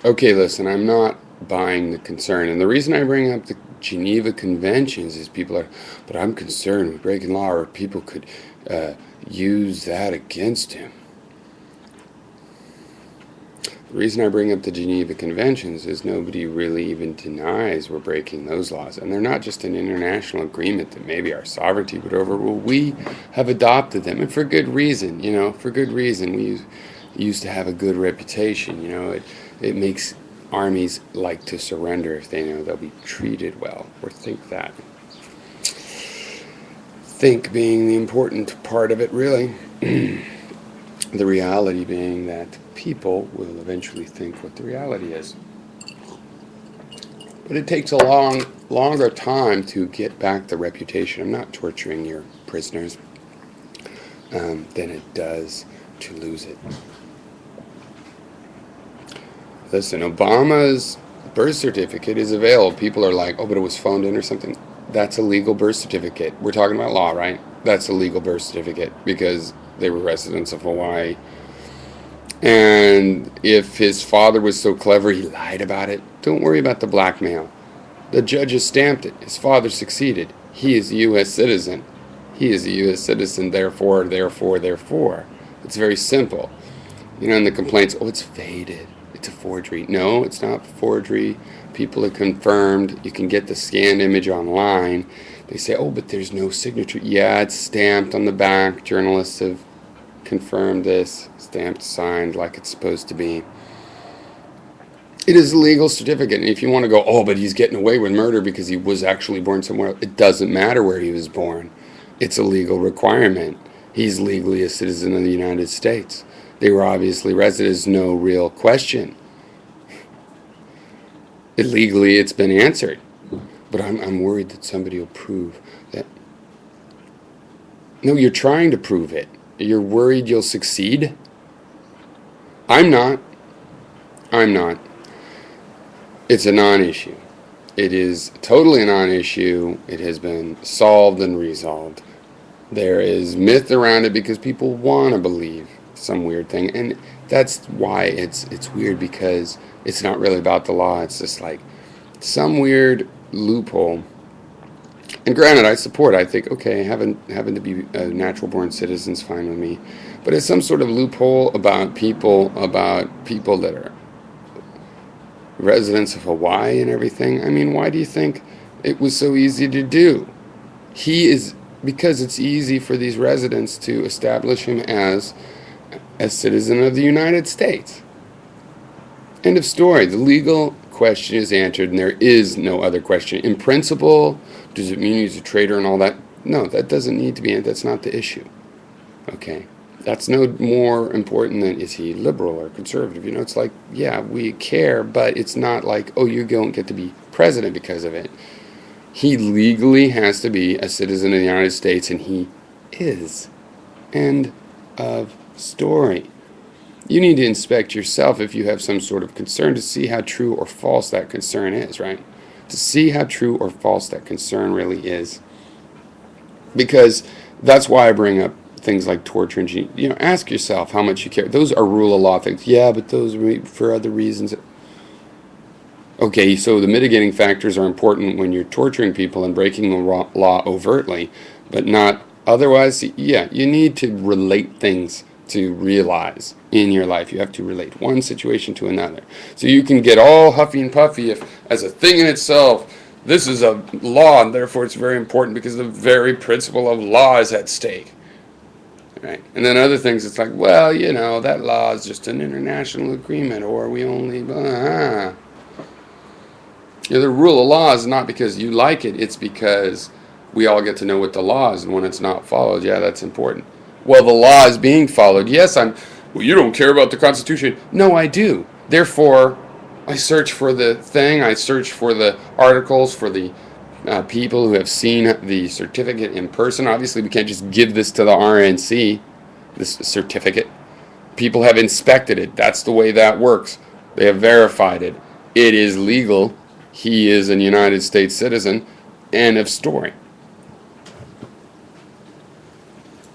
Okay, listen, I'm not buying the concern. And the reason I bring up the Geneva Conventions is people are, but I'm concerned with breaking law or people could uh, use that against him. The reason I bring up the Geneva Conventions is nobody really even denies we're breaking those laws. And they're not just an international agreement that maybe our sovereignty would overrule. We have adopted them, and for good reason, for good reason. We used to have a good reputation, it makes armies like to surrender if they know they'll be treated well, or think that. Think being the important part of it, really. The reality being that people will eventually think what the reality is. But it takes a longer time to get back the reputation. I'm not torturing your prisoners than it does to lose it. Listen, Obama's birth certificate is available. People are like, oh, but it was phoned in or something. That's a legal birth certificate. We're talking about law, right? That's a legal birth certificate because they were residents of Hawaii. And if his father was so clever he lied about it, don't worry about the blackmail. The judge has stamped it. His father succeeded. He is a U.S. citizen. He is a U.S. citizen, therefore. It's very simple. And the complaints, oh, it's faded. It's a forgery. No, it's not forgery. People are confirmed. You can get the scanned image online. They say, oh, but there's no signature. Yeah, it's stamped on the back. Journalists have confirmed this. Stamped, signed like it's supposed to be. It is a legal certificate. And if you want to go, oh, but he's getting away with murder because he was actually born somewhere else, it doesn't matter where he was born. It's a legal requirement. He's legally a citizen of the United States. They were obviously residents, no real question. Illegally, it's been answered. But I'm worried that somebody will prove that. No, you're trying to prove it. You're worried you'll succeed? I'm not. It's a non-issue. It is totally a non-issue. It has been solved and resolved. There is myth around it because people want to believe some weird thing, and that's why it's weird, because it's not really about the law. It's just like some weird loophole. And granted, I think, okay, having to be a natural born citizen is fine with me, but it's some sort of loophole about people that are residents of Hawaii and everything. I mean, why do you think it was so easy to do? Because it's easy for these residents to establish him as a citizen of the United States. End of story. The legal question is answered, and there is no other question. In principle, does it mean he's a traitor and all that? No, that doesn't need to be. That's not the issue. Okay? That's no more important than, is he liberal or conservative? It's like, yeah, we care, but it's not like, oh, you don't get to be president because of it. He legally has to be a citizen of the United States, and he is. End of story. You need to inspect yourself if you have some sort of concern to see how true or false that concern is, right? To see how true or false that concern really is. Because that's why I bring up things like torture and, ask yourself how much you care. Those are rule of law things. Yeah, but those are for other reasons. Okay, so the mitigating factors are important when you're torturing people and breaking the law overtly, but not otherwise. Yeah, you need to relate things to realize in your life. You have to relate one situation to another. So you can get all huffy and puffy if, as a thing in itself, this is a law and therefore it's very important because the very principle of law is at stake. Right? And then other things, it's like, well, that law is just an international agreement, or we only... the rule of law is not because you like it, it's because we all get to know what the law is, and when it's not followed, yeah, that's important. Well, the law is being followed. Yes, well, you don't care about the Constitution. No, I do. Therefore, I search for the thing, I search for the articles, for the people who have seen the certificate in person. Obviously, we can't just give this to the RNC, this certificate. People have inspected it. That's the way that works. They have verified it. It is legal. He is a United States citizen. End of story.